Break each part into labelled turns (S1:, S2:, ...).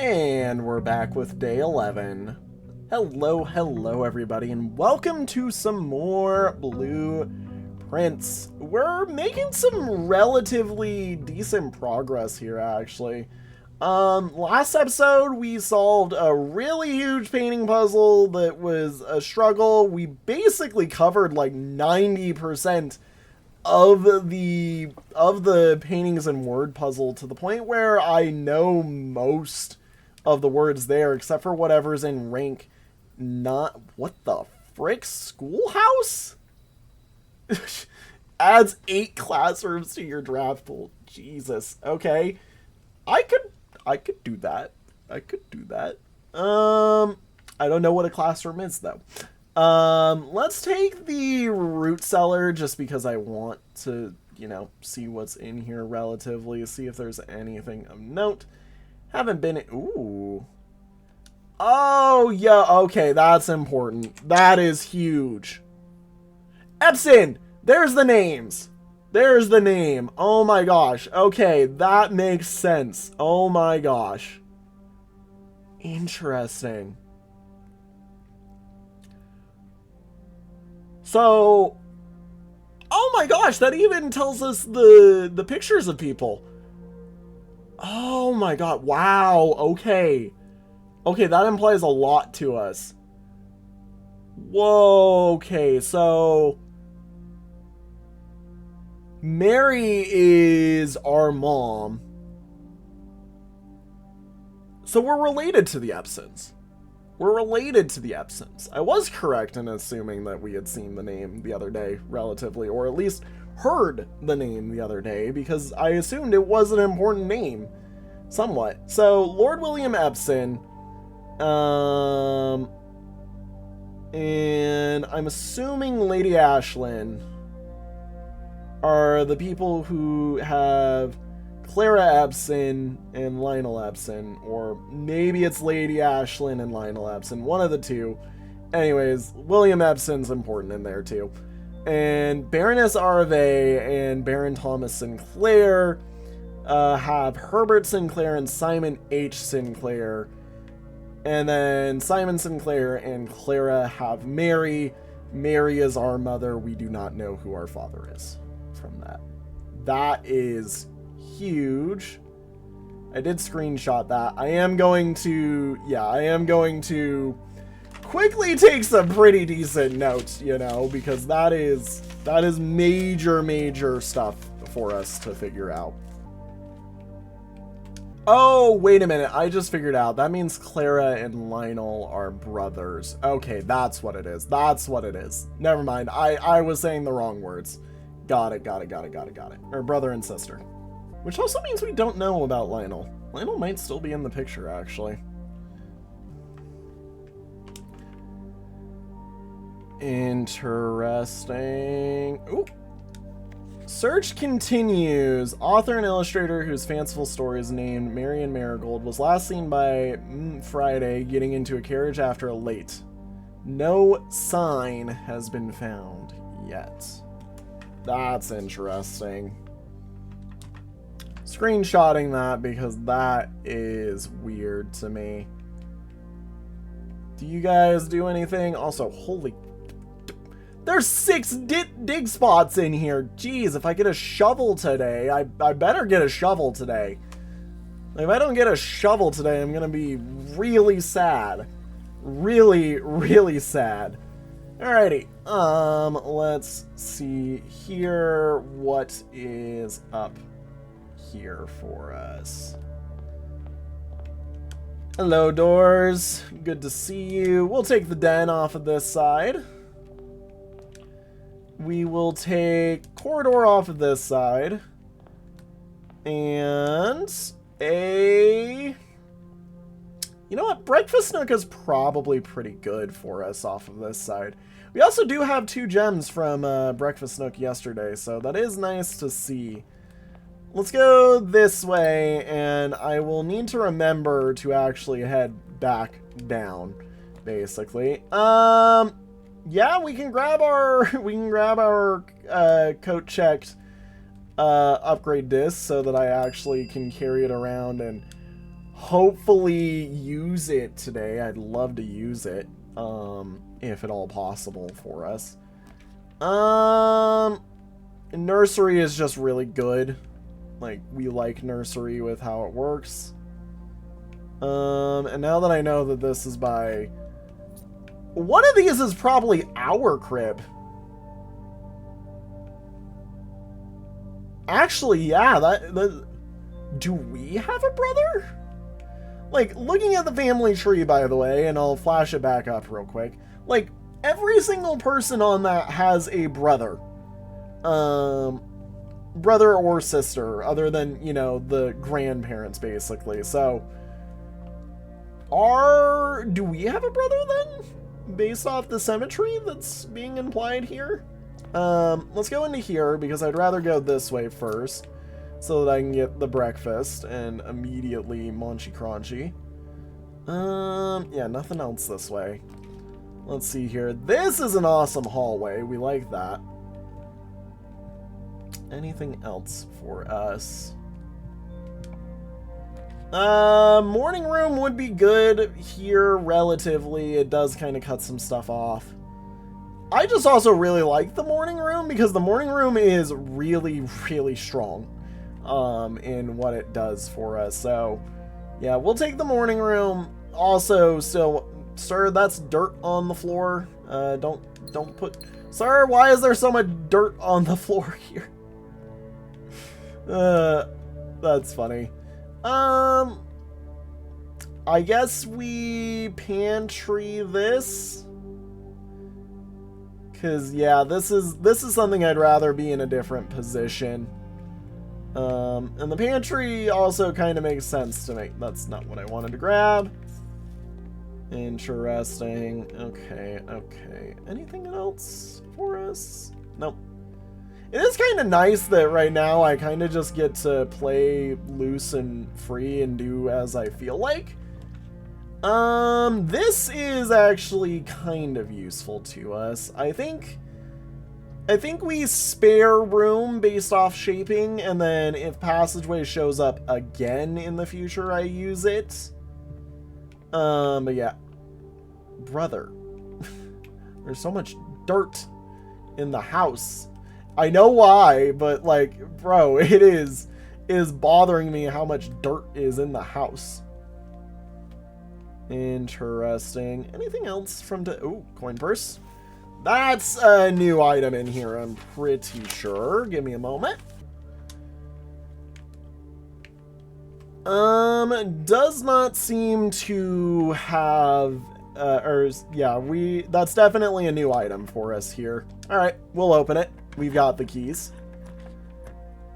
S1: And we're back with day 11. Hello everybody, and welcome to some more blueprints. We're making some relatively decent progress here, actually. Last episode we solved a really huge painting puzzle that was a struggle. We basically covered like 90% of the paintings and word puzzle to the point where I know most of the words there, except for whatever's in rank. Not what the frick? Schoolhouse adds 8 classrooms to your draft pool. Jesus. Okay, I could do that. I could do that. I don't know what a classroom is though. Let's take the root cellar just because I want to, see what's in here relatively, see if there's anything of note. Haven't been... Ooh. Oh, yeah, okay, that's important. That is huge. Epson! There's the names. There's the name. Oh my gosh. Okay, that makes sense. Oh my gosh. Interesting. So... Oh my gosh, that even tells us the pictures of people. Oh my god, wow, okay. Okay, that implies a lot to us. Whoa, okay, so... Mary is our mom. So we're related to the Epsons. We're related to the Epsons. I was correct in assuming that we had seen the name the other day, relatively, or at least heard the name the other day, because I assumed it was an important name, somewhat. So, Lord William Epson, and I'm assuming Lady Ashlyn are the people who have Clara Epson and Lionel Epson, or maybe it's Lady Ashlyn and Lionel Epson, one of the two. Anyways, William Epson's important in there too. And Baroness Arve and Baron Thomas Sinclair have Herbert Sinclair and Simon H. Sinclair. And then Simon Sinclair and Clara have Mary. Mary is our mother. We do not know who our father is from that. That is huge. I did screenshot that. I am going to quickly take some pretty decent notes, because that is major stuff for us to figure out. Oh, wait a minute. I just figured out. That means Clara and Lionel are brothers. Okay, that's what it is. That's what it is. Never mind. I was saying the wrong words. Got it. Or brother and sister. Which also means we don't know about Lionel. Lionel might still be in the picture, actually. Interesting. Ooh. Search continues. Author and illustrator whose fanciful story is named Marion Marigold was last seen by Friday getting into a carriage after a late. No sign has been found yet. That's interesting. Screenshotting that because that is weird to me. Do you guys do anything? Also, holy... There's 6 dig spots in here. Jeez, if I get a shovel today, I better get a shovel today. If I don't get a shovel today, I'm gonna be really sad. Really sad. Alrighty, let's see here. What is up here for us? Hello, doors. Good to see you. We'll take the den off of this side. We will take corridor off of this side. And you know what? Breakfast nook is probably pretty good for us off of this side. We also do have 2 gems from Breakfast Nook yesterday, so that is nice to see. Let's go this way, and I will need to remember to actually head back down, basically. Yeah, we can grab our coat checked upgrade disc so that I actually can carry it around and hopefully use it today. I'd love to use it, if at all possible for us. Nursery is just really good. Like, we like nursery with how it works. And now that I know that this is by... One of these is probably our crib. Actually, yeah, do we have a brother? Like, looking at the family tree, by the way, and I'll flash it back up real quick. Like, every single person on that has a brother. Brother or sister, other than, you know, the grandparents, basically. So, do we have a brother, then? Based off the symmetry that's being implied here? Let's go into here, because I'd rather go this way first, so that I can get the breakfast, and immediately munchy crunchy. Yeah, nothing else this way. Let's see here. This is an awesome hallway. We like that. Anything else for us? Morning room would be good here, relatively. It does kind of cut some stuff off. I just also really like the morning room, because the morning room is really, really strong, in what it does for us. So, yeah, we'll take the morning room. Also, still, sir, that's dirt on the floor. Don't put... Sir, why is there so much dirt on the floor here? That's funny. I guess we pantry this. Cause yeah, this is something I'd rather be in a different position. And the pantry also kind of makes sense to me. That's not what I wanted to grab. Interesting. Okay. Anything else for us? Nope. It is kind of nice that right now I kind of just get to play loose and free and do as I feel like. This is actually kind of useful to us. I think we spare room based off shaping, and then if passageway shows up again in the future, I use it. But yeah. Brother. There's so much dirt in the house. I know why, but like, bro, it is bothering me how much dirt is in the house. Interesting. Anything else from ooh, coin purse. That's a new item in here, I'm pretty sure. Give me a moment. Does not seem to have that's definitely a new item for us here. All right, we'll open it. We've got the keys.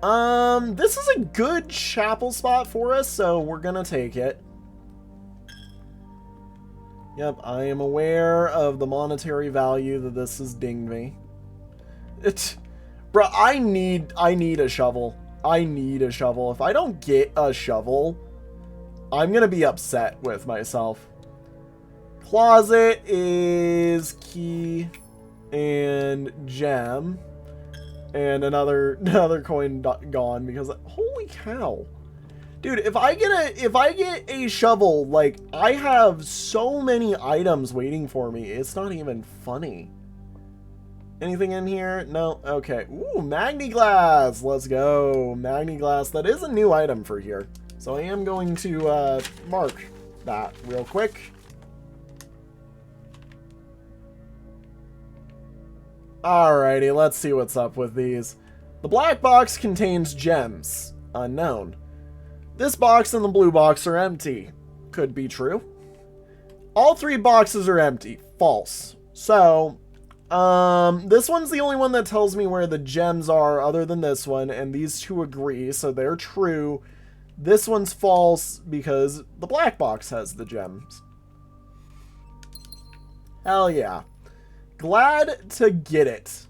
S1: This is a good chapel spot for us, so we're gonna take it. Yep, I am aware of the monetary value that this has dinged me. Bro, I need a shovel. I need a shovel. If I don't get a shovel, I'm gonna be upset with myself. Closet is key and gem. And another coin gone, because holy cow. Dude, if I get a shovel, like, I have so many items waiting for me. It's not even funny. Anything in here? No? Okay. Ooh, Magniglass. Let's go. Magniglass. That is a new item for here. So I am going to mark that real quick. Alrighty, let's see what's up with these. The black box contains gems. Unknown. This box and the blue box are empty. Could be true. All three boxes are empty. False. So, this one's the only one that tells me where the gems are other than this one, and these two agree, so they're true. This one's false because the black box has the gems. Hell yeah. Glad to get it.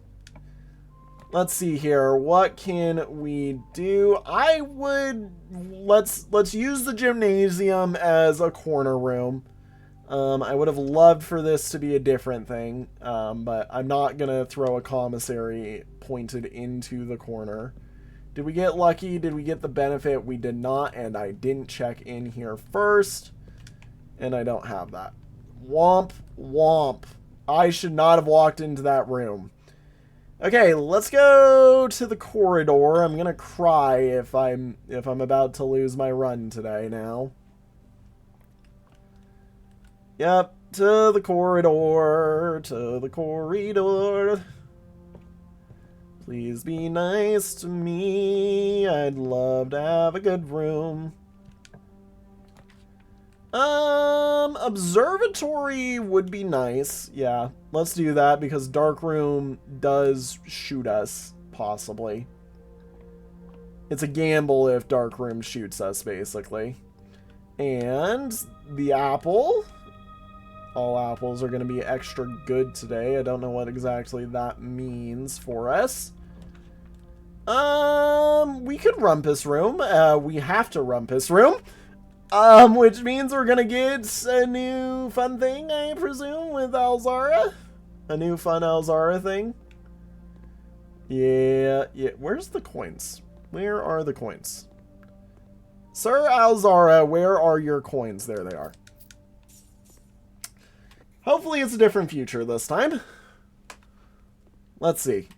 S1: Let's see here. What can we do? Let's use the gymnasium as a corner room. I would have loved for this to be a different thing, but I'm not gonna throw a commissary pointed into the corner. Did we get lucky? Did we get the benefit? We did not, and I didn't check in here first. And I don't have that. Womp, womp. I should not have walked into that room. Okay, let's go to the corridor. I'm gonna cry if I'm about to lose my run today now. Yep, to the corridor, to the corridor. Please be nice to me. I'd love to have a good room. Observatory would be nice. Yeah, let's do that because dark room does shoot us, possibly. It's a gamble if dark room shoots us, basically. And the apple. All apples are going to be extra good today. I don't know what exactly that means for us. We could rumpus room. We have to rumpus room. Which means we're gonna get a new fun thing, I presume, with Alzara. A new fun Alzara thing. Yeah. Where's the coins? Where are the coins? Sir Alzara, where are your coins? There they are. Hopefully it's a different future this time. Let's see.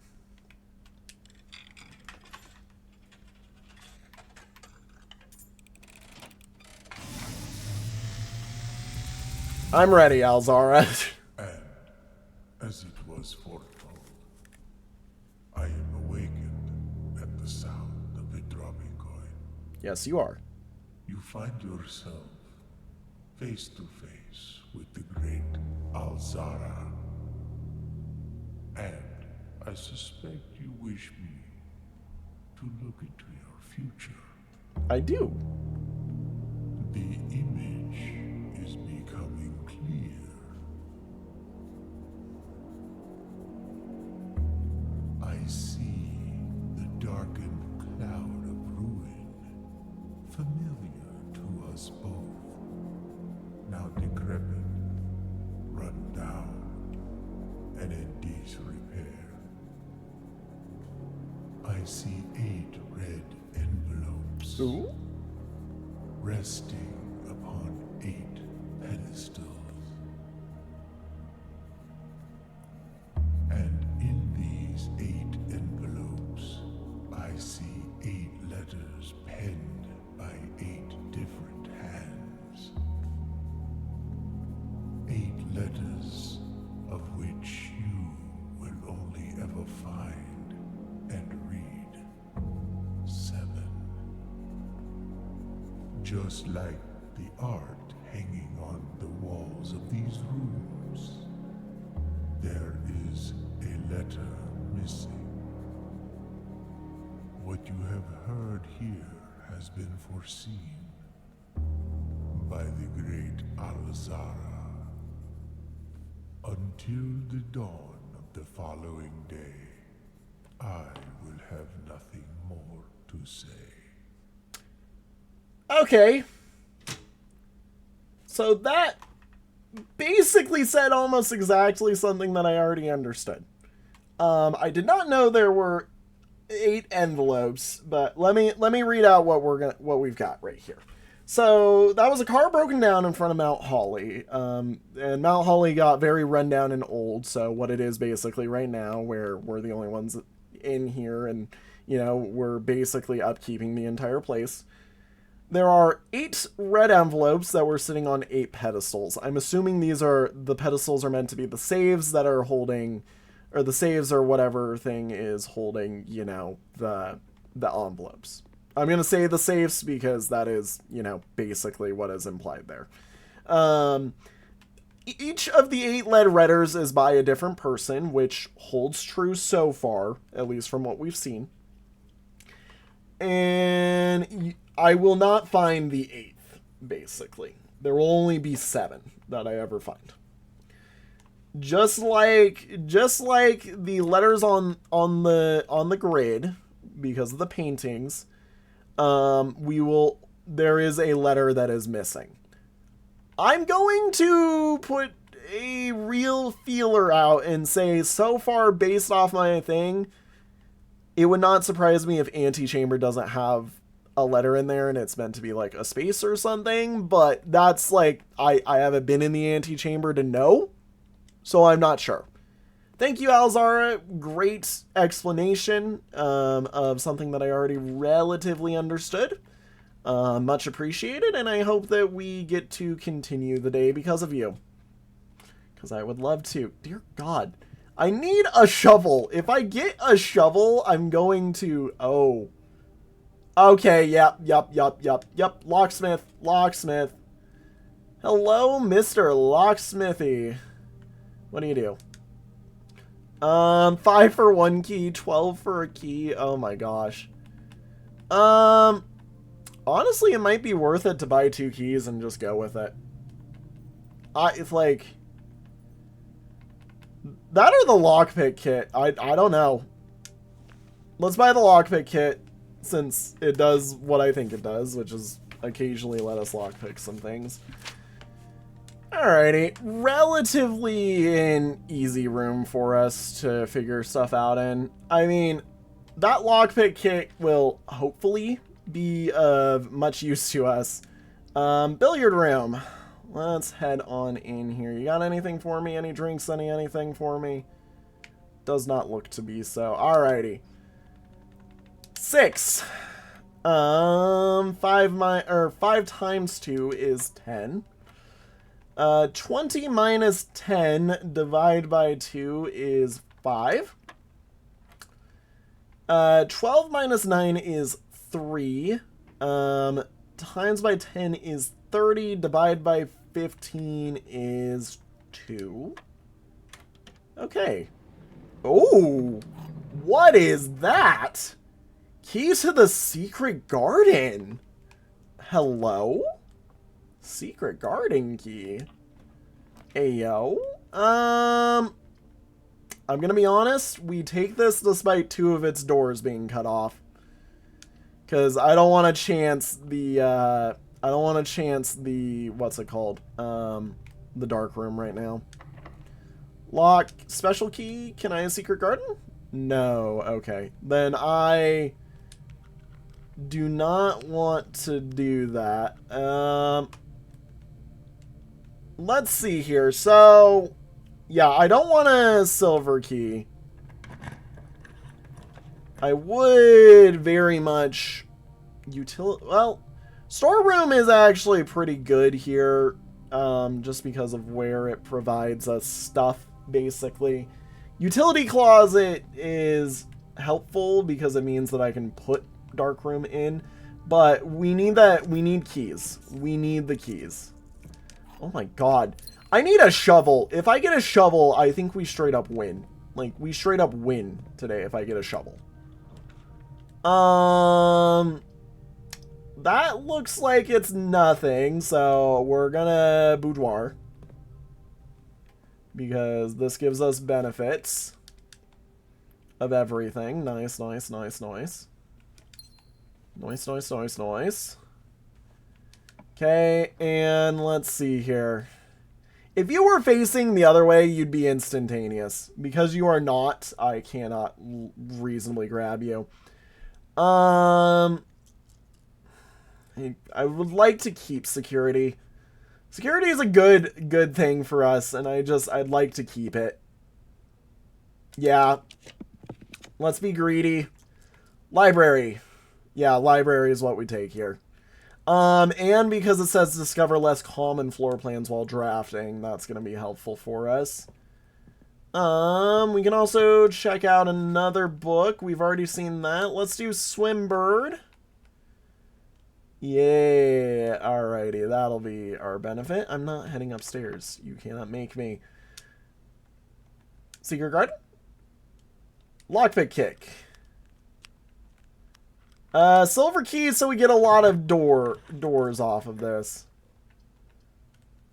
S1: I'm ready, Alzara.
S2: And, as it was foretold, I am awakened at the sound of a dropping coin.
S1: Yes, you are.
S2: You find yourself face to face with the great Alzara. And I suspect you wish me to look into your future.
S1: I do.
S2: The image is becoming clear. I see the darkened cloud of ruin, familiar to us both, now decrepit, run down, and in disrepair. I see 8 red envelopes.
S1: Ooh.
S2: Resting upon 8 pedestals. And in these 8 envelopes, I see 8 letters penned by 8 different hands. 8 letters of which you will only ever find and read 7. Just like the art hanging on the walls of these rooms, there is a letter missing. What you have heard here has been foreseen by the great Alzara. Until the dawn of the following day, I will have nothing more to say.
S1: Okay. So that basically said almost exactly something that I already understood. I did not know there were 8 envelopes, but let me read out what we've got right here. So that was a car broken down in front of Mount Holly, and Mount Holly got very run down and old. So what it is basically right now, where we're the only ones in here, and we're basically upkeeping the entire place. There are 8 red envelopes that were sitting on 8 pedestals. I'm assuming the pedestals are meant to be the saves that are holding, or the saves or whatever thing is holding, the envelopes. I'm going to say the safes because that is, basically what is implied there. Each of the 8 lead letters is by a different person, which holds true so far, at least from what we've seen. And I will not find the 8th, basically. There will only be 7 that I ever find. Just like the letters on the grid, because of the paintings, there is a letter that is missing. I'm going to put a real feeler out and say, so far, based off my thing, It would not surprise me if antechamber doesn't have a letter in there and it's meant to be like a space or something, but that's like, I haven't been in the antechamber to know, so I'm not sure. Thank you, Alzara. Great explanation of something that I already relatively understood. Much appreciated, and I hope that we get to continue the day because of you. Because I would love to. Dear God. I need a shovel. If I get a shovel, I'm going to... Oh. Okay, yep. Locksmith. Hello, Mr. Locksmithy. What do you do? 5 for 1 key, 12 for a key. Oh my gosh. Honestly, it might be worth it to buy 2 keys and just go with it. It's like... That or the lockpick kit. I don't know. Let's buy the lockpick kit, since it does what I think it does, which is occasionally let us lockpick some things. Alrighty. Relatively an easy room for us to figure stuff out in. I mean, that lockpick kit will hopefully be of much use to us. Billiard room. Let's head on in here. You got anything for me? Any drinks? Anything for me? Does not look to be so. Alrighty. 6. 5 times 2 is 10. 20 minus 10 divided by 2 is 5. 12 minus 9 is 3. Times by 10 is 30. Divided by 15 is 2. Okay. Oh, what is that? Key to the secret garden. Hello? Secret garden key. Ayo. I'm gonna be honest. We take this despite 2 of its doors being cut off. Because I don't want to chance the, what's it called? The dark room right now. Lock, special key. Can I have secret garden? No. Okay. Then I do not want to do that. Let's see here. So, yeah, I don't want a silver key. I would very much well, storeroom is actually pretty good here, just because of where it provides us stuff, basically. Utility closet is helpful because it means that I can put darkroom in, but we need keys. We need the keys. Oh my god. I need a shovel. If I get a shovel, I think we straight up win. Like, we straight up win today if I get a shovel. That looks like it's nothing, so we're gonna boudoir. Because this gives us benefits of everything. Nice. Nice. Okay, and let's see here. If you were facing the other way, you'd be instantaneous. Because you are not, I cannot reasonably grab you. I would like to keep security. Security is a good thing for us, and I'd like to keep it. Yeah. Let's be greedy. Library. Yeah, library is what we take here. And because it says discover less common floor plans while drafting, that's going to be helpful for us. We can also check out another book. We've already seen that. Let's do Swimbird. Yeah, alrighty, that'll be our benefit. I'm not heading upstairs. You cannot make me. Secret garden? Lockpick kick. Silver keys, so we get a lot of doors off of this.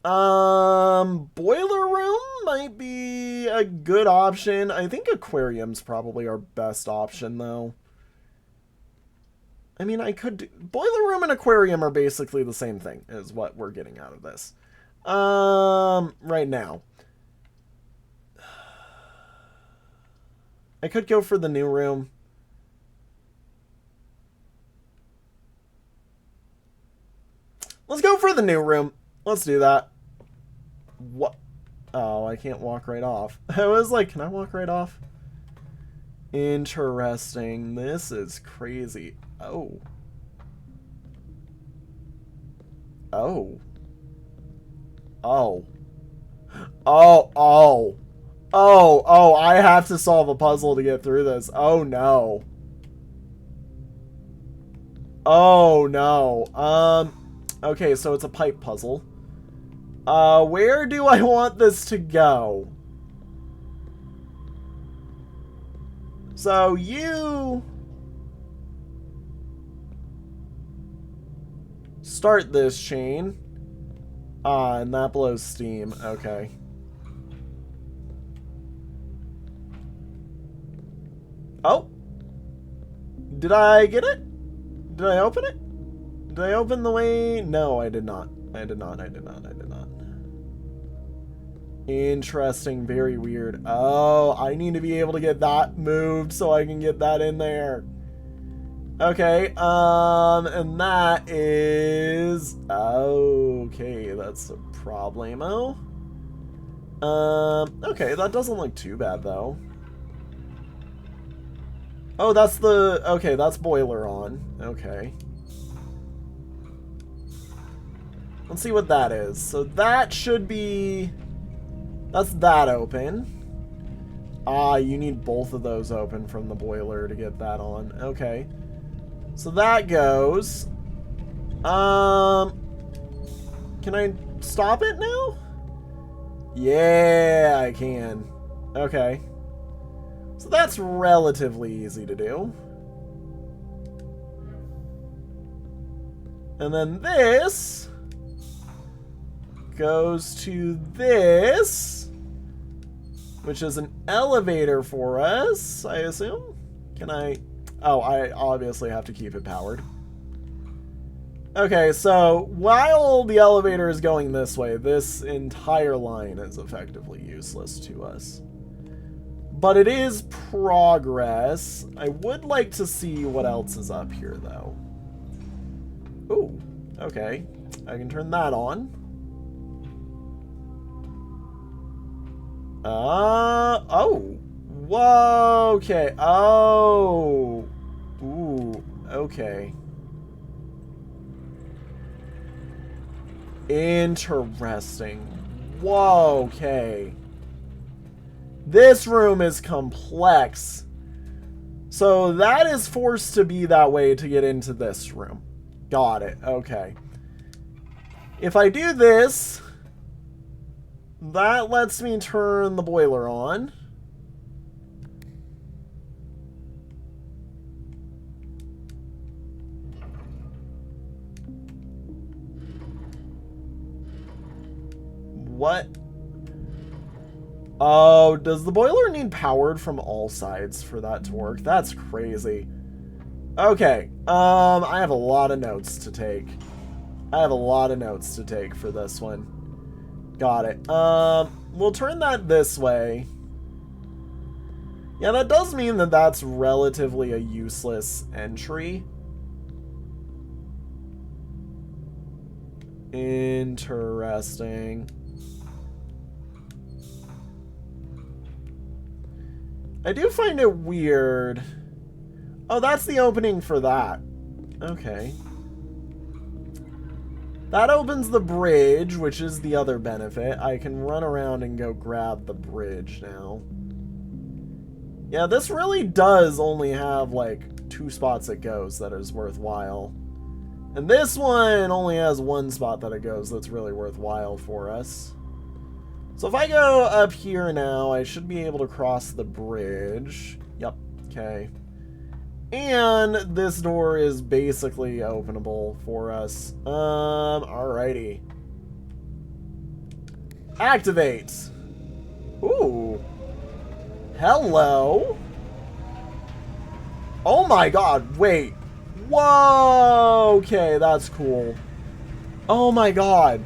S1: Boiler room might be a good option. I think aquarium's probably our best option, though. I mean, I could do... Boiler room and aquarium are basically the same thing, is what we're getting out of this. Right now. I could go for the new room. Let's go for the new room. Let's do that. What? Oh, I can't walk right off. I was like, can I walk right off? Interesting. This is crazy. Oh. Oh. Oh. Oh, oh. Oh, oh, I have to solve a puzzle to get through this. Oh, no. Oh, no. Okay, so it's a pipe puzzle. Where do I want this to go? So you start this chain. Ah, and that blows steam. Okay. Oh. Did I get it? Did I open it? Did I open the way? No, I did not. I did not. Interesting. Very weird. Oh, I need to be able to get that moved so I can get that in there. Okay, and that is... Okay, that's a problemo. Okay, that doesn't look too bad, though. Oh, that's the... Okay, that's boiler on. Okay. Let's see what that is. So that should be... That's that open. Ah, you need both of those open from the boiler to get that on. Okay. So that goes. Can I stop it now? Yeah, I can. Okay. So that's relatively easy to do. And then this goes to this, which is an elevator for us, I assume. Can I... Oh, I obviously have to keep it powered. Okay, so while the elevator is going this way, this entire line is effectively useless to us. But it is progress. I would like to see what else is up here, though. Ooh, okay. I can turn that on. Oh. Whoa, okay. Oh. Ooh, okay. Interesting. Whoa, okay. This room is complex. So that is forced to be that way to get into this room. Got it, okay. If I do this, that lets me turn the boiler on. What? Oh, does the boiler need powered from all sides for that to work? That's crazy. Okay, I have a lot of notes to take. For this one. Got it. We'll turn that this way. Yeah, that does mean that that's relatively a useless entry. Interesting. I do find it weird. Oh, that's the opening for that. Okay. That opens the bridge, which is the other benefit. I can run around and go grab the bridge now. Yeah, this really does only have, like, 2 spots it goes that is worthwhile. And this one only has 1 spot that it goes that's really worthwhile for us. So if I go up here now, I should be able to cross the bridge. Yep, okay. And this door is basically openable for us. Alrighty. Activate. Ooh. Hello. Oh my god, wait. Whoa, okay, that's cool. Oh my god.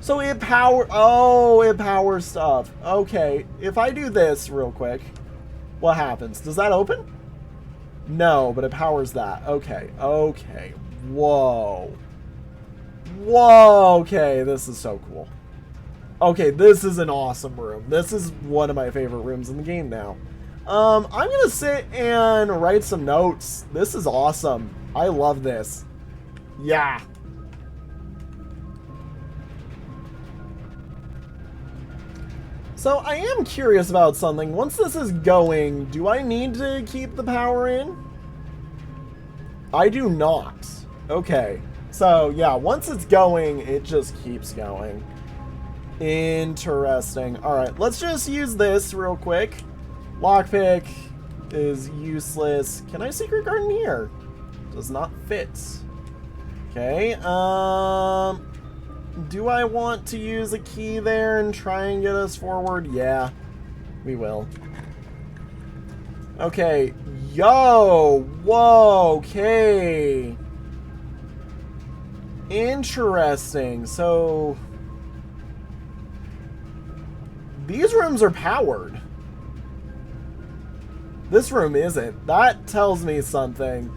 S1: So it it powers stuff. Okay, if I do this real quick, what happens? Does that open? No, but it powers that. Okay, okay. Whoa. Whoa, okay, this is so cool. Okay, this is an awesome room. This is one of my favorite rooms in the game now. I'm gonna sit and write some notes. This is awesome. I love this. Yeah. So I am curious about something. Once this is going, do I need to keep the power in? I do not. Okay. So yeah, once it's going, it just keeps going. Interesting. Alright, let's just use this real quick. Lockpick is useless. Can I secret garden here? Does not fit. Okay, do I want to use a key there and try and get us forward? Yeah, we will. Okay, yo, whoa, okay. Interesting, so these rooms are powered. This room isn't. That tells me something.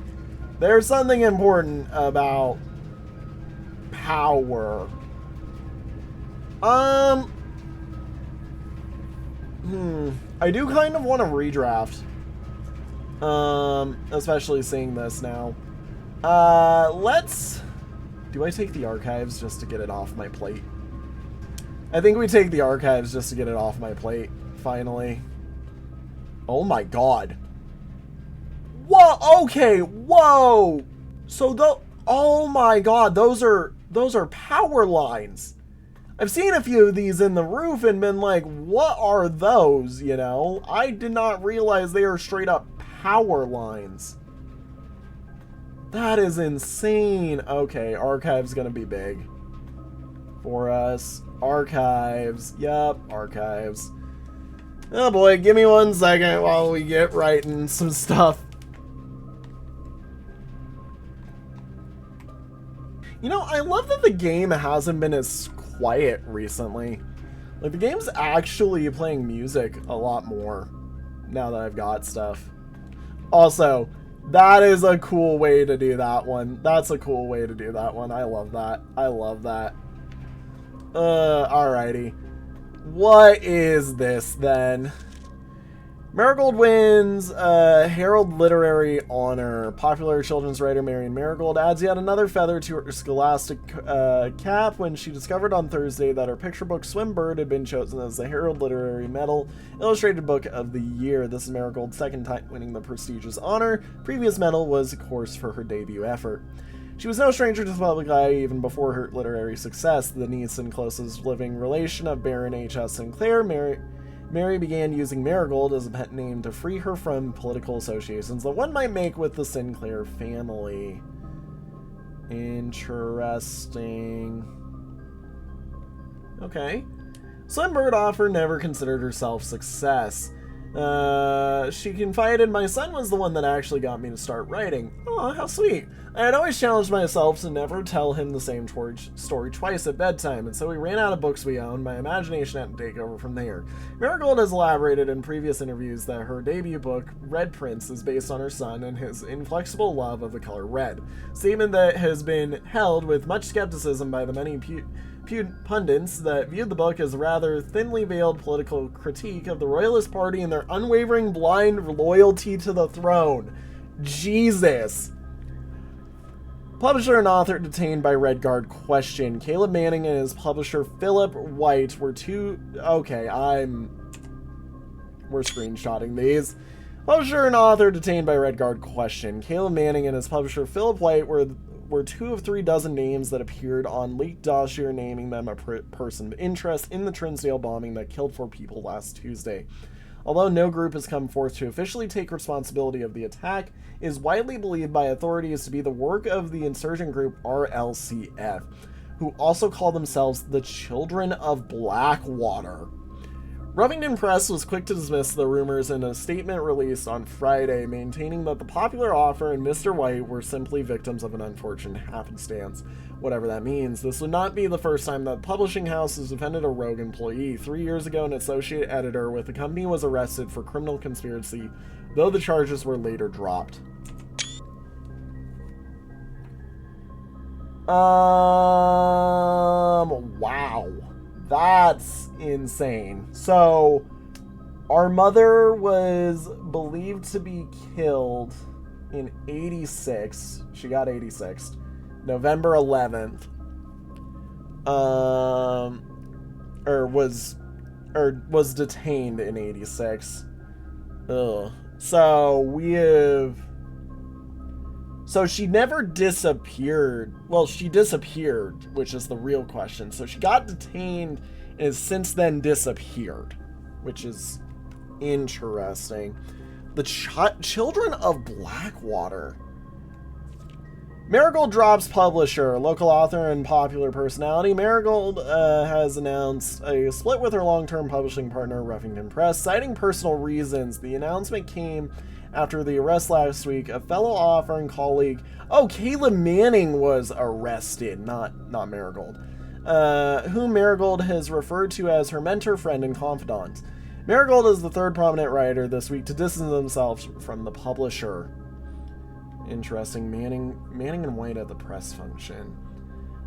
S1: There's something important about power. I do kind of want to redraft. Especially seeing this now. Let's... Do I take the archives just to get it off my plate? I think we take the archives just to get it off my plate, finally. Oh my god. Whoa, okay, whoa! So oh my god, those are power lines. I've seen a few of these in the roof and been like, what are those, you know? I did not realize they are straight up power lines. That is insane. Okay, archive's gonna be big for us. Archives. Yup, archives. Oh boy, give me 1 second while we get writing some stuff. You know, I love that the game hasn't been as quiet recently. Like, the game's actually playing music a lot more now that I've got stuff. Also, that is a cool way to do that one. That's a cool way to do that one. I love that. I love that. Alrighty. What is this then? Marigold wins Herald Literary Honor. Popular children's writer Marion Marigold adds yet another feather to her scholastic cap when she discovered on Thursday that her picture book Swimbird had been chosen as the Herald Literary Medal Illustrated Book of the Year. This is Marigold's second time winning the prestigious honor. Previous medal was, of course, for her debut effort. She was no stranger to the public eye even before her literary success. The niece and closest living relation of Baron H.S. Sinclair, Mary began using Marigold as a pet name to free her from political associations that one might make with the Sinclair family. Interesting. Okay. Swimbird offer never considered herself success. She confided, my son was the one that actually got me to start writing. Oh, how sweet. I had always challenged myself to never tell him the same story twice at bedtime, and so we ran out of books we owned. My imagination had to take over from there. Marigold has elaborated in previous interviews that her debut book, Red Prince, is based on her son and his inflexible love of the color red. A statement that has been held with much skepticism by the many pundits that viewed the book as a rather thinly veiled political critique of the Royalist Party and their unwavering blind loyalty to the throne. Jesus. Publisher and author detained by Red Guard question. Caleb Manning and his publisher Philip White were two... Okay, we're screenshotting these. Publisher and author detained by Red Guard question. Caleb Manning and his publisher Philip White were 2 of 3 dozen names that appeared on leaked dossier naming them a person of interest in the Trinsdale bombing that killed 4 people last Tuesday. Although no group has come forth to officially take responsibility of the attack, it is widely believed by authorities to be the work of the insurgent group RLCF, who also call themselves the Children of Blackwater. Ruffington Press was quick to dismiss the rumors in a statement released on Friday, maintaining that the popular author and Mr. White were simply victims of an unfortunate happenstance. Whatever that means, this would not be the first time that the publishing house has defended a rogue employee. 3 years ago, an associate editor with the company was arrested for criminal conspiracy, though the charges were later dropped. That's insane. So, our mother was believed to be killed in 86. She got 86. November 11th. Was detained in 86. Ugh. So she never disappeared. Well, she disappeared, which is the real question. So she got detained and has since then disappeared, which is interesting. The Children of Blackwater. Marigold drops publisher. Local author and popular personality, Marigold has announced a split with her long-term publishing partner, Ruffington Press, citing personal reasons. The announcement came after the arrest last week. A fellow author and colleague, Kayla Manning, was arrested, not Marigold, whom Marigold has referred to as her mentor, friend, and confidant. Marigold is the third prominent writer this week to distance themselves from the publisher. Interesting. Manning and White at the press function.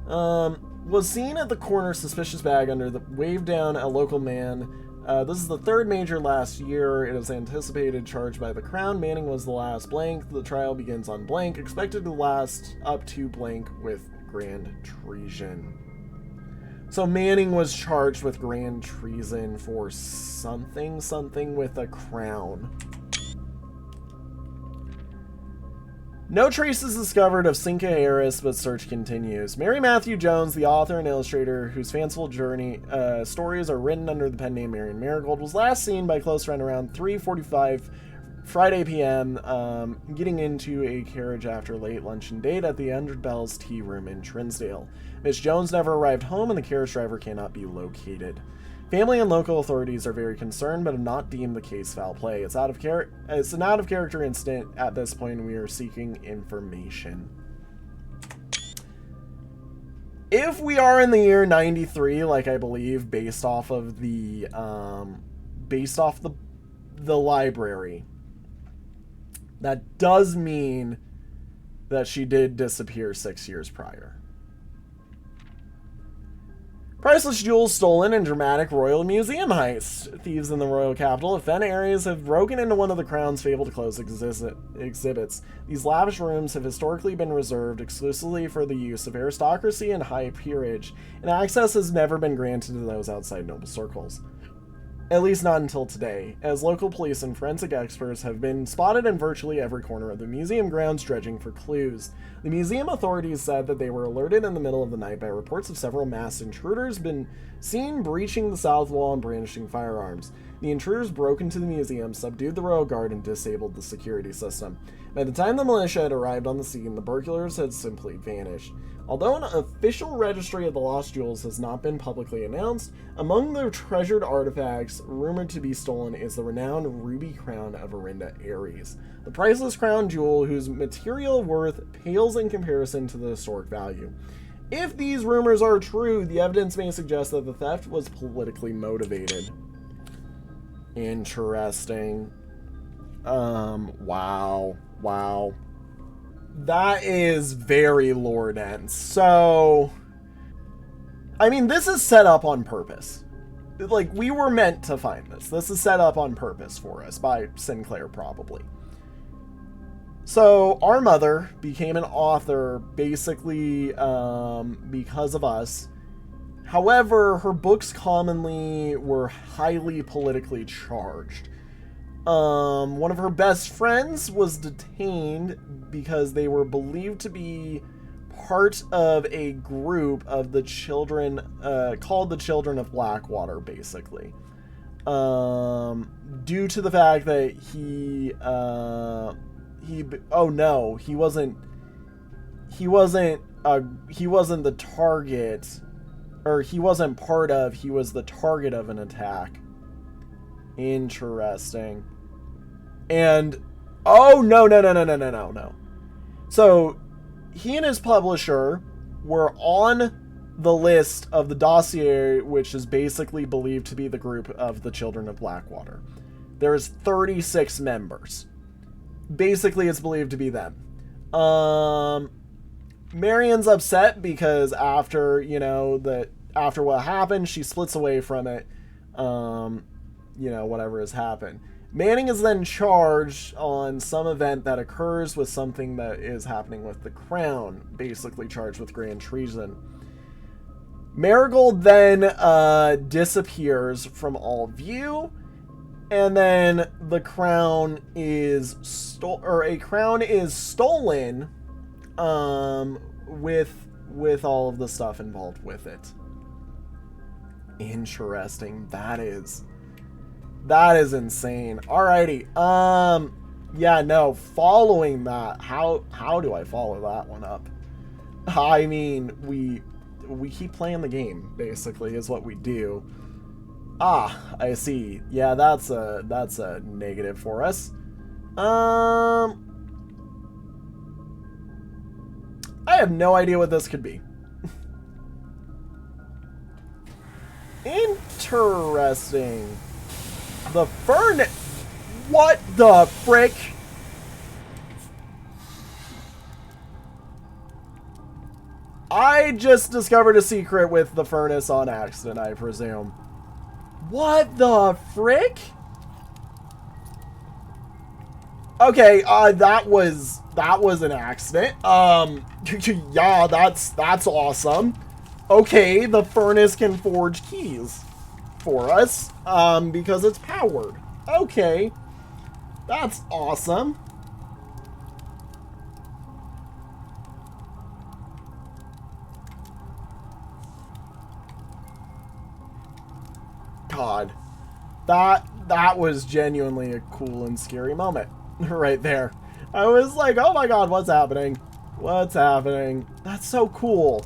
S1: Was seen at the corner, suspicious bag under the wave down a local man. This is the third major last year. It is anticipated charged by the Crown. Manning was the last blank. The trial begins on blank, expected to last up to blank with grand treason. So Manning was charged with grand treason for something with a crown. No traces discovered of Cinca Harris, but search continues. Mary Matthew Jones, the author and illustrator whose fanciful journey stories are written under the pen name Marion Marigold, was last seen by close friend around 3:45 Friday p.m. Getting into a carriage after late luncheon date at the 100 Bells Tea Room in Trinsdale. Miss Jones never arrived home and the carriage driver cannot be located. Family and local authorities are very concerned, but have not deemed the case foul play. It's an out of character incident at this point, and we are seeking information. If we are in the year 93, like I believe, based off the library, that does mean that she did disappear 6 years prior. Priceless jewels stolen in dramatic Royal Museum heist. Thieves in the Royal Capital of Fen areas have broken into one of the Crown's fabled-to-close exhibits. These lavish rooms have historically been reserved exclusively for the use of aristocracy and high peerage, and access has never been granted to those outside noble circles. At least not until today, as local police and forensic experts have been spotted in virtually every corner of the museum grounds dredging for clues. The museum authorities said that they were alerted in the middle of the night by reports of several masked intruders been seen breaching the south wall and brandishing firearms. The intruders broke into the museum, subdued the royal guard, and disabled the security system. By the time the militia had arrived on the scene, the burglars had simply vanished. Although an official registry of the lost jewels has not been publicly announced, among the treasured artifacts rumored to be stolen is the renowned ruby crown of Arinda Ares, the priceless crown jewel whose material worth pales in comparison to the historic value. If these rumors are true, the evidence may suggest that the theft was politically motivated. Interesting. Wow. That is very lore dense. So, I mean, this is set up on purpose. Like, we were meant to find this. This is set up on purpose for us by Sinclair, probably. So, our mother became an author basically because of us. However, her books commonly were highly politically charged. One of her best friends was detained because they were believed to be part of a group of the children, called the Children of Blackwater, basically. Due to the fact that he wasn't the target, or he wasn't part of, he was the target of an attack. Interesting. And no. So he and his publisher were on the list of the dossier, which is basically believed to be the group of the Children of Blackwater. There's 36 members. Basically, it's believed to be them. Marion's upset because after, that after what happened, she splits away from it. You know, whatever has happened. Manning is then charged on some event that occurs with something that is happening with the crown, basically charged with grand treason. Marigold then disappears from all view, and then the crown is a crown is stolen, with all of the stuff involved with it. Interesting. That is insane. Alrighty. Yeah, no, following that, how do I follow that one up? I mean, we keep playing the game, basically, is what we do. Ah, I see. Yeah, that's a negative for us. I have no idea what this could be. Interesting. The furnace. What the frick? I just discovered a secret with the furnace on accident, I presume. What the frick? Okay, that was an accident. Yeah, that's awesome. Okay, the furnace can forge keys for us, because it's powered. Okay, that's awesome. God, that was genuinely a cool and scary moment right there. I was like, oh my god, what's happening? What's happening? That's so cool.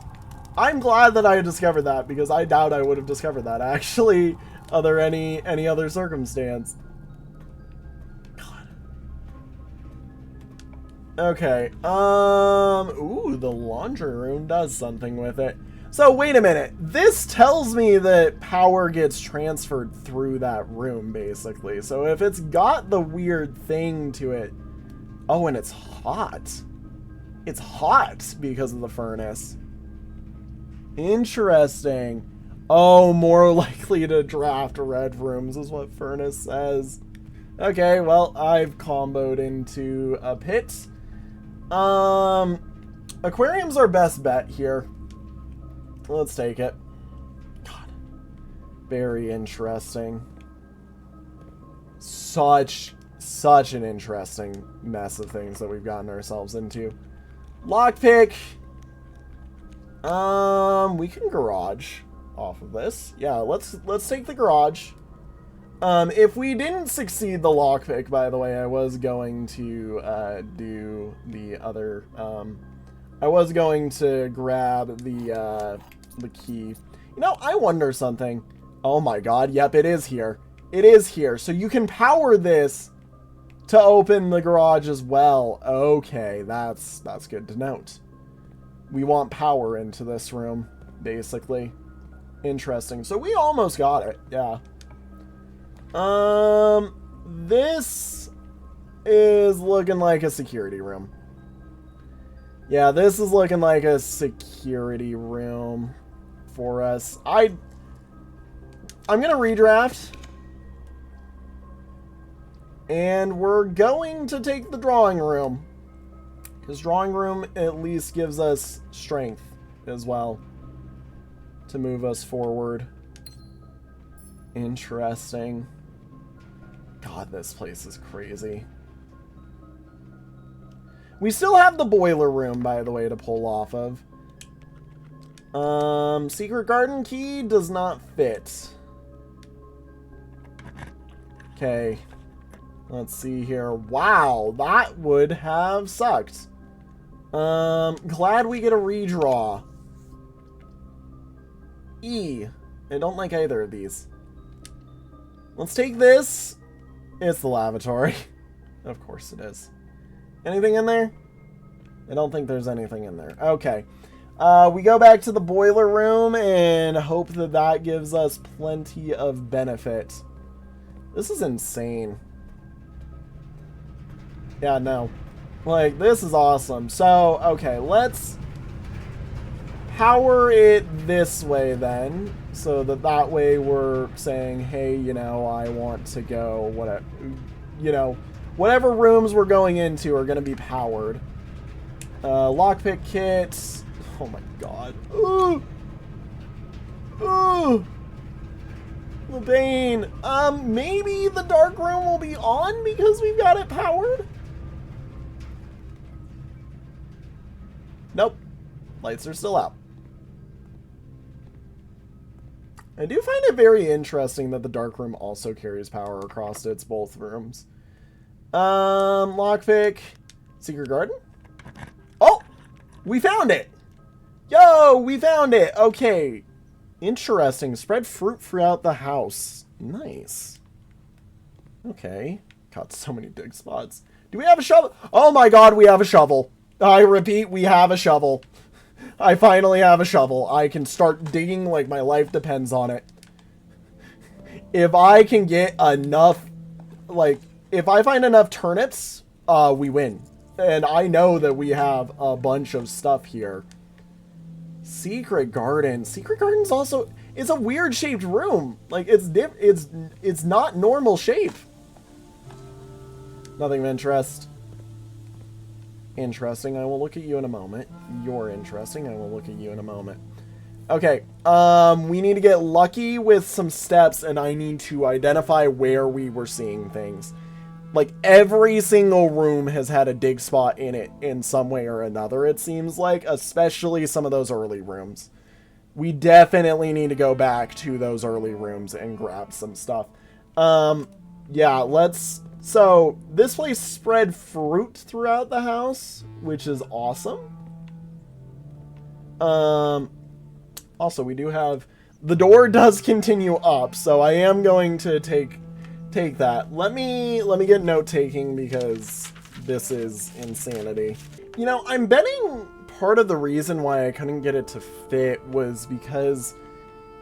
S1: I'm glad that I discovered that, because I doubt I would have discovered that, actually, under any other circumstance. God. Okay, ooh, the laundry room does something with it. So, wait a minute. This tells me that power gets transferred through that room, basically. So, if it's got the weird thing to it... Oh, and it's hot. It's hot because of the furnace. Interesting. Oh, more likely to draft red rooms is what furnace says. Okay, well, I've comboed into a pit. Aquarium's our best bet here. Let's take it. God. Very interesting. Such an interesting mess of things that we've gotten ourselves into. Lockpick. We can garage off of this. Yeah, let's take the garage. If we didn't succeed the lockpick, by the way, I was going to do the other. I was going to grab the key. You know, I wonder something. Oh my god, yep, it is here. It is here. So you can power this to open the garage as well. Okay, that's good to note. We want power into this room, basically. Interesting. So we almost got it, yeah. This is looking like a security room. Yeah, this is looking like a security room for us. I'm gonna redraft. And we're going to take the drawing room. Because drawing room at least gives us strength as well to move us forward. Interesting. God, this place is crazy. We still have the boiler room, by the way, to pull off of. Secret garden key does not fit. Okay. Let's see here. Wow, that would have sucked. Glad we get a redraw. E. I don't like either of these. Let's take this. It's the lavatory. Of course it is. Anything in there? I don't think there's anything in there. Okay. We go back to the boiler room and hope that that gives us plenty of benefit. This is insane. Yeah, no. Like, this is awesome. So, okay, let's power it this way then, so that way we're saying, hey, you know, I want to go, whatever, you know, whatever rooms we're going into are going to be powered. Lockpick kits. Oh my god. Ooh! Ooh! The Bane. Maybe the dark room will be on because we've got it powered? Nope. Lights are still out. I do find it very interesting that the dark room also carries power across its both rooms. Lockpick. Secret garden? Oh! We found it! Yo! We found it! Okay. Interesting. Spread fruit throughout the house. Nice. Okay. Got so many dig spots. Do we have a shovel? Oh my god, we have a shovel. I repeat, we have a shovel. I finally have a shovel. I can start digging like my life depends on it. If I can get enough, like, if I find enough turnips, we win. And I know that we have a bunch of stuff here. Secret garden. Secret garden's also, it's a weird shaped room. Like, it's not normal shape. Nothing of interest. Interesting. I will look at you in a moment. You're interesting. I will look at you in a moment. Okay. We need to get lucky with some steps, and I need to identify where we were seeing things. Like, every single room has had a dig spot in it in some way or another, it seems like, especially some of those early rooms. We definitely need to go back to those early rooms and grab some stuff. Yeah, let's... So, this place spread fruit throughout the house, which is awesome. Also, we do have... The door does continue up, so I am going to take that. Let me get note-taking because this is insanity. You know, I'm betting part of the reason why I couldn't get it to fit was because...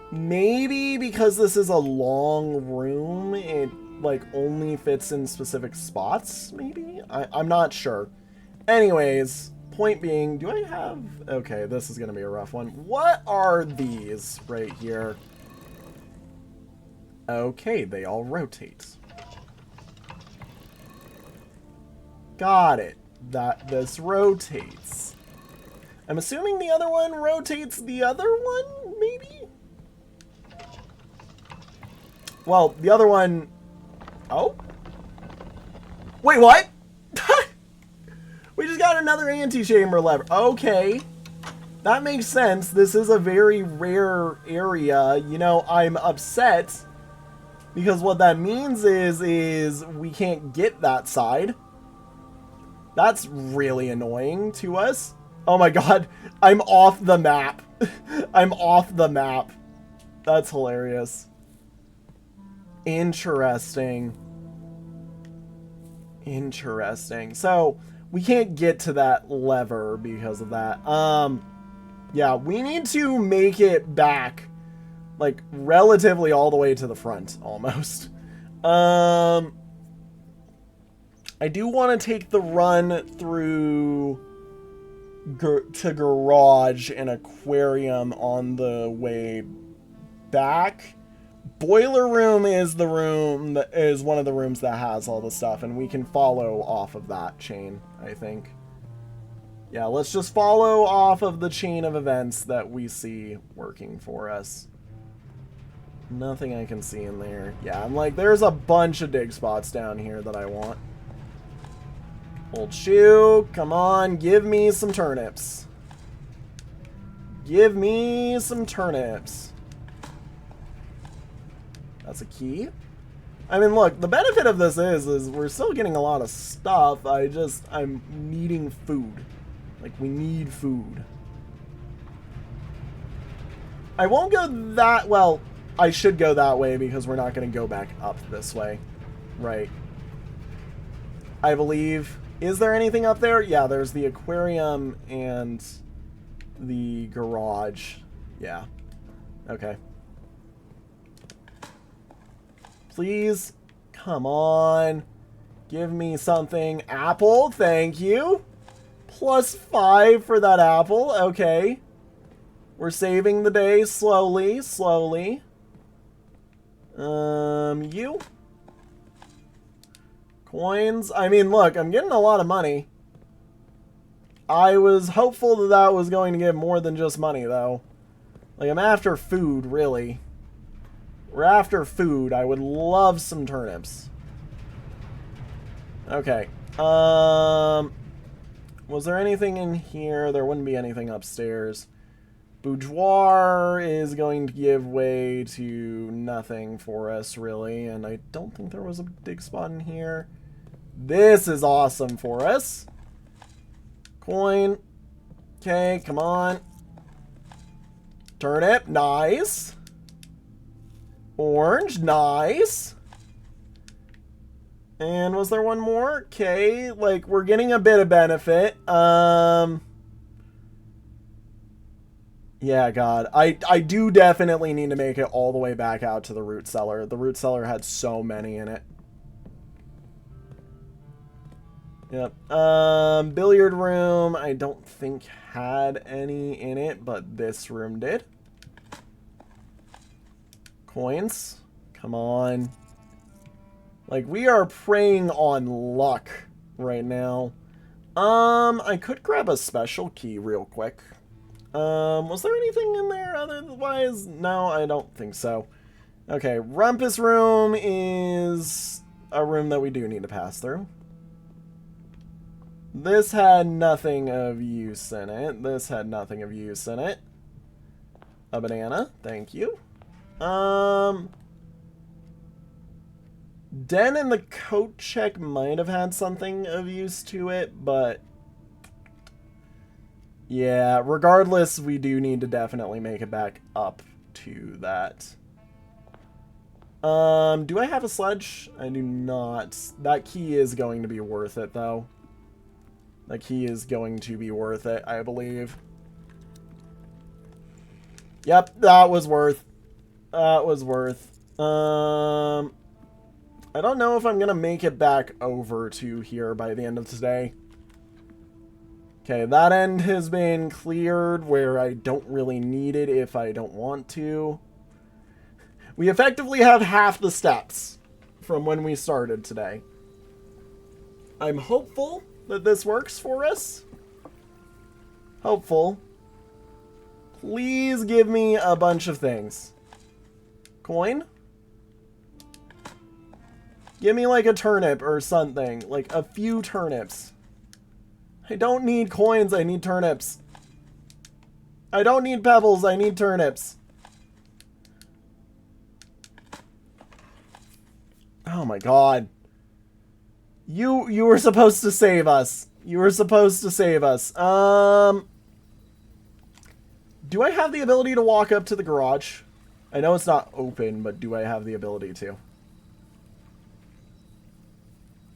S1: Maybe because this is a long room, it like only fits in specific spots, maybe? I'm not sure. Anyways, point being, do I have... Okay, this is gonna be a rough one. What are these right here? Okay, they all rotate. Got it. This rotates. I'm assuming the other one rotates the other one, maybe? Well, the other one... Oh? Wait, what? We just got another anti-chamber lever. Okay. That makes sense. This is a very rare area. You know, I'm upset because what that means is we can't get that side. That's really annoying to us. Oh my god. I'm off the map. I'm off the map. That's hilarious. Interesting. Interesting. So, we can't get to that lever because of that. Yeah, we need to make it back, like, relatively all the way to the front, almost. I do want to take the run through to garage and aquarium on the way back. Boiler room is the room that is one of the rooms that has all the stuff, and we can follow off of that chain, I think. Yeah, let's just follow off of the chain of events that we see working for us. Nothing I can see in there. Yeah, I'm like, there's a bunch of dig spots down here that I want. Old shoe, come on, give me some turnips. Give me some turnips. That's a key. I mean, look, the benefit of this is we're still getting a lot of stuff. I'm needing food. Like, we need food. I won't go that, well, I should go that way because we're not going to go back up this way. Right. I believe. Is there anything up there? Yeah, there's the aquarium and the garage. Yeah. Okay. Please, come on, give me something. Apple, thank you. +5 for that apple, okay. We're saving the day slowly, slowly. You. Coins. I mean, look, I'm getting a lot of money. I was hopeful that that was going to give more than just money, though. Like, I'm after food, really. We're after food. I would love some turnips. Okay. Was there anything in here? There wouldn't be anything upstairs. Boudoir is going to give way to nothing for us, really. And I don't think there was a dig spot in here. This is awesome for us. Coin. Okay, come on. Turnip, nice. Orange, nice. And was there one more? Okay, like, we're getting a bit of benefit. Yeah, God. I do definitely need to make it all the way back out to the root cellar. The root cellar had so many in it. Yep. Billiard room, I don't think had any in it, but this room did. Coins. Come on. Like, we are preying on luck right now. I could grab a special key real quick. Was there anything in there otherwise? No, I don't think so. Okay, Rumpus room is a room that we do need to pass through. This had nothing of use in it. This had nothing of use in it. A banana, thank you. Den and the coat check might have had something of use to it, but yeah, regardless, we do need to definitely make it back up to that. Do I have a sledge? I do not. That key is going to be worth it, though. That key is going to be worth it, I believe. Yep, that was worth. That was worth. I don't know if I'm going to make it back over to here by the end of today. Okay, that end has been cleared where I don't really need it if I don't want to. We effectively have half the steps from when we started today. I'm hopeful that this works for us. Hopeful. Please give me a bunch of things. Coin? Give me like a turnip or something. Like a few turnips. I don't need coins, I need turnips. I don't need pebbles, I need turnips. Oh my god. You were supposed to save us. You were supposed to save us. Do I have the ability to walk up to the garage? I know it's not open, but do I have the ability to?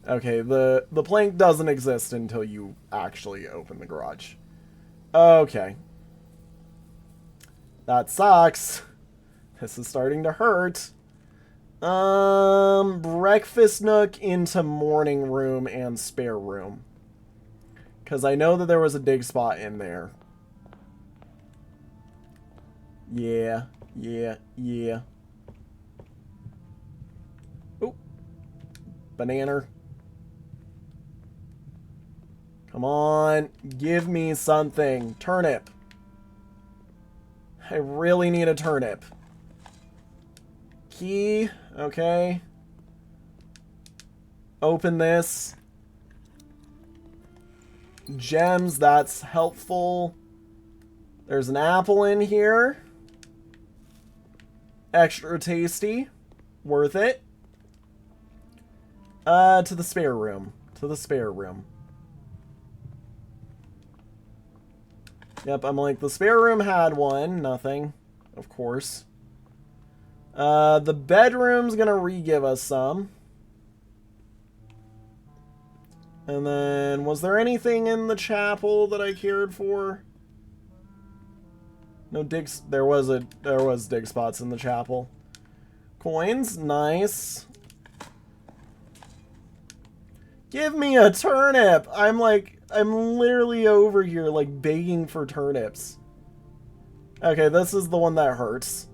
S1: Okay, the plank doesn't exist until you actually open the garage. Okay. That sucks. This is starting to hurt. Breakfast nook into morning room and spare room. Because I know that there was a dig spot in there. Yeah. Oh. Banana. Come on. Give me something. Turnip. I really need a turnip. Key. Okay. Open this. Gems. That's helpful. There's an apple in here. Extra tasty. Worth it. To the spare room. To the spare room. Yep, I'm like, the spare room had one. Nothing. Of course. The bedroom's gonna re-give us some. And then, was there anything in the chapel that I cared for? No digs. There was dig spots in the chapel. Coins, nice. Give me a turnip. I'm literally over here like begging for turnips. Okay, this is the one that hurts.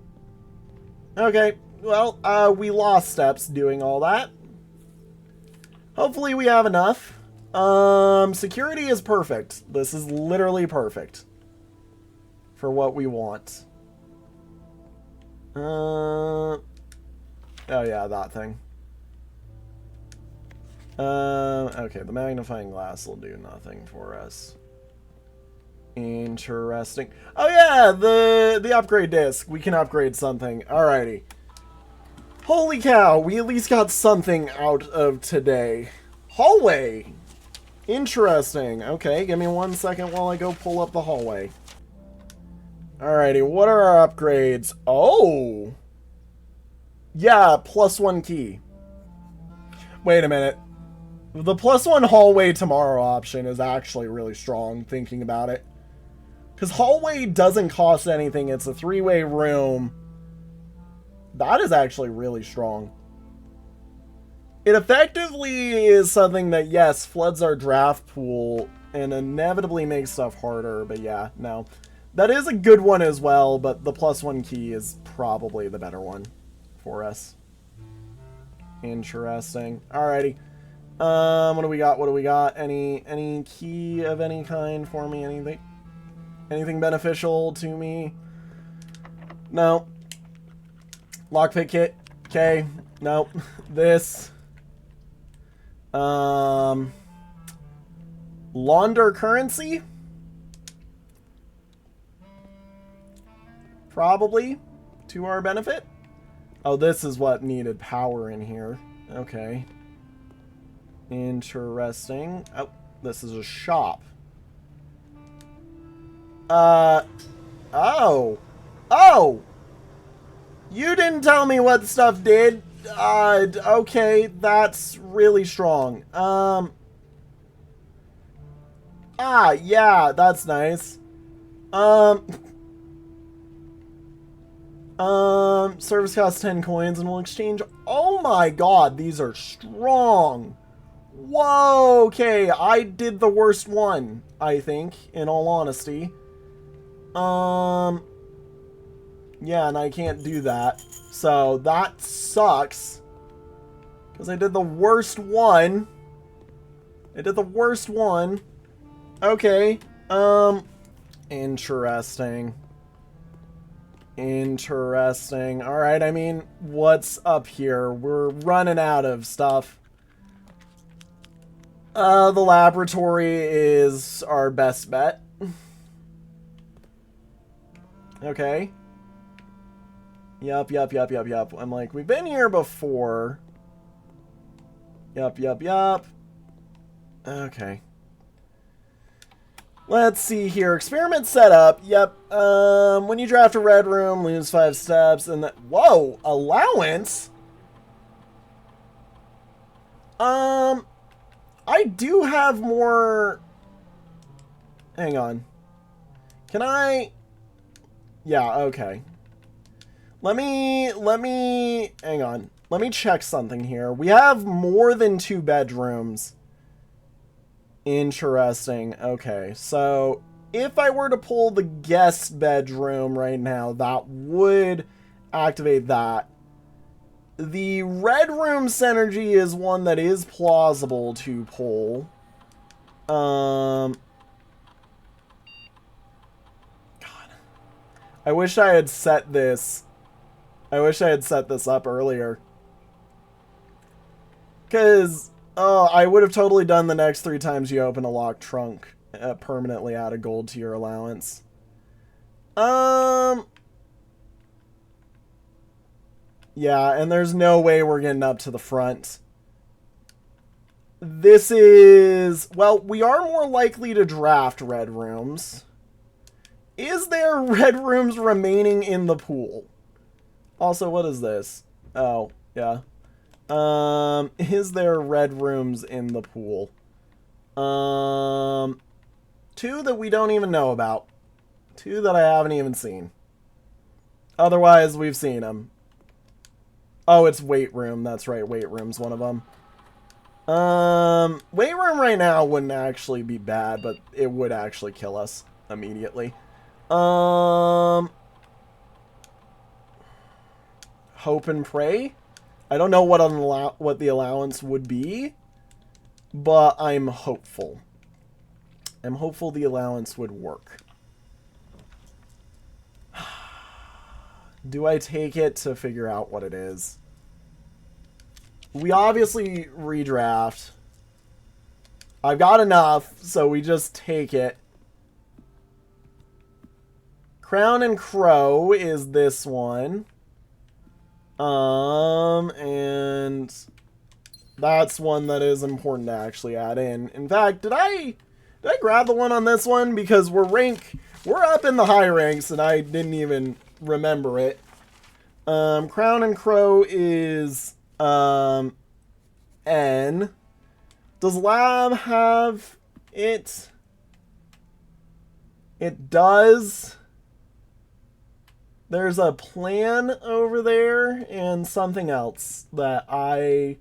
S1: Okay, well, we lost steps doing all that. Hopefully we have enough. Security is perfect. This is literally perfect for what we want. Oh yeah, that thing. Okay, the magnifying glass will do nothing for us. Interesting. Oh yeah, the upgrade disc. We can upgrade something. Alrighty. Holy cow, we at least got something out of today. Hallway. Interesting. Okay, give me 1 second while I go pull up the hallway. Alrighty, what are our upgrades? Oh! Yeah, +1 key. Wait a minute. The +1 hallway tomorrow option is actually really strong, thinking about it. Because hallway doesn't cost anything. It's a 3-way room. That is actually really strong. It effectively is something that, yes, floods our draft pool and inevitably makes stuff harder. But yeah, no. That is a good one as well, but the +1 key is probably the better one for us. Interesting. Alrighty. What do we got? What do we got? Any key of any kind for me? Anything? Anything beneficial to me? No. Lockpick kit. Okay. Nope. This. Launder currency? Probably. To our benefit. Oh, this is what needed power in here. Okay. Interesting. Oh, this is a shop. Oh. Oh! You didn't tell me what stuff did. Okay, that's really strong. Yeah, that's nice. Service costs 10 coins and we'll exchange. Oh my god, these are strong. Whoa, okay, I did the worst one, I think, in all honesty. Yeah, and I can't do that. So, that sucks. Because I did the worst one. I did the worst one. Okay, interesting. Interesting. Alright, I mean, what's up here? We're running out of stuff. The laboratory is our best bet. Okay. Yup. I'm like, we've been here before. Yup. Okay. Let's see here. Experiment setup. Yep. When you draft a red room, lose 5 steps. And that. Whoa! Allowance? I do have more. Hang on. Can I? Yeah, okay. Let me, hang on. Let me check something here. We have more than 2 bedrooms. Interesting. Okay, so if I were to pull the guest bedroom right now, that would activate that. The red room synergy is one that is plausible to pull. God. I wish I had set this. I wish I had set this up earlier. Because, oh, I would have totally done the next 3 times you open a locked trunk. Permanently add a gold to your allowance. Yeah, and there's no way we're getting up to the front. This is... Well, we are more likely to draft red rooms. Is there red rooms remaining in the pool? Also, what is this? Oh, yeah. Is there red rooms in the pool? 2 that we don't even know about. 2 that I haven't even seen. Otherwise, we've seen them. Oh, it's weight room. That's right. Weight room's one of them. Weight room right now wouldn't actually be bad, but it would actually kill us immediately. Hope and pray. I don't know what the allowance would be, but I'm hopeful. I'm hopeful the allowance would work. Do I take it to figure out what it is? We obviously redraft. I've got enough, so we just take it. Crown and Crow is this one. And that's one that is important to actually add in. In fact, did I grab the one on this one? Because we're up in the high ranks and I didn't even remember it. Crown and Crow is N. Does Lab have it? It does. There's a plan over there and something else that I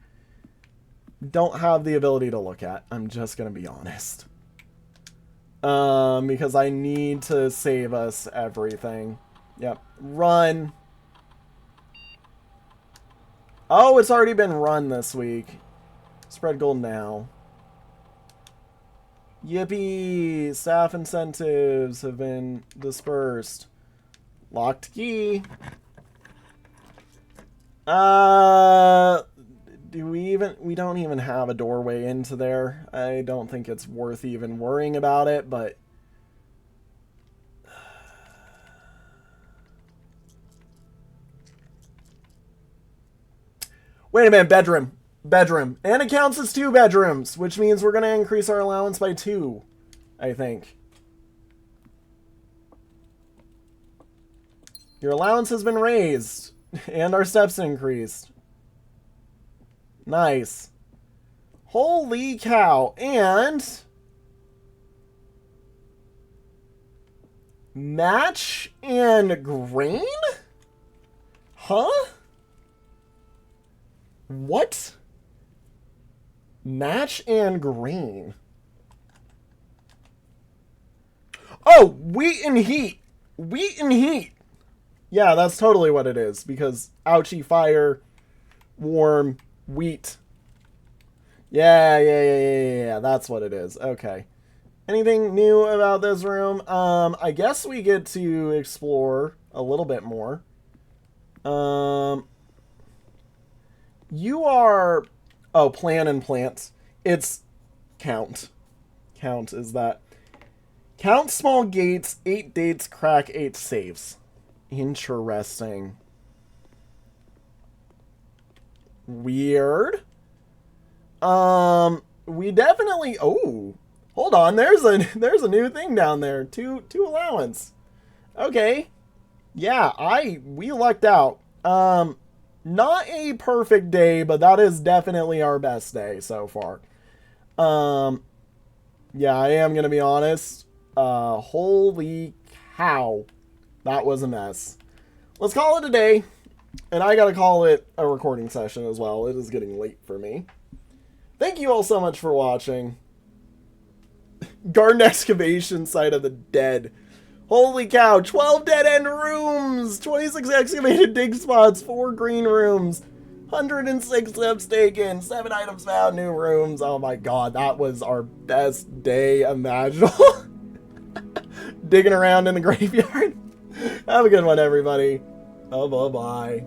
S1: don't have the ability to look at. I'm just going to be honest. Because I need to save us everything. Yep. Run. Oh, it's already been run this week. Spread gold now. Yippee! Staff incentives have been dispersed. Locked key. We don't even have a doorway into there. I don't think it's worth even worrying about it, but wait a minute, bedroom. And it counts as 2 bedrooms, which means we're going to increase our allowance by 2, I think. Your allowance has been raised, and our steps increased. Nice. Holy cow. And match and grain? Huh? What? Match and grain. Oh, wheat and heat. Wheat and heat. Yeah, that's totally what it is. Because ouchie, fire, warm, wheat. Yeah. That's what it is. Okay. Anything new about this room? I guess we get to explore a little bit more. You are... Oh, plan and plant. It's count. Count is that. Count small gates, 8 dates, crack 8 saves. Interesting. Weird. We definitely... Oh, hold on. There's a new thing down there. Two allowance. Okay. Yeah, we lucked out. Not a perfect day, but that is definitely our best day so far. Yeah, I am gonna be honest. Holy cow. That was a mess. Let's call it a day. And I gotta call it a recording session as well. It is getting late for me. Thank you all so much for watching. Garden excavation site of the dead. Holy cow, 12 dead-end rooms, 26 excavated dig spots, 4 green rooms, 106 steps taken, 7 items found, new rooms. Oh my god, that was our best day imaginable. Digging around in the graveyard. Have a good one, everybody. Oh, bye-bye.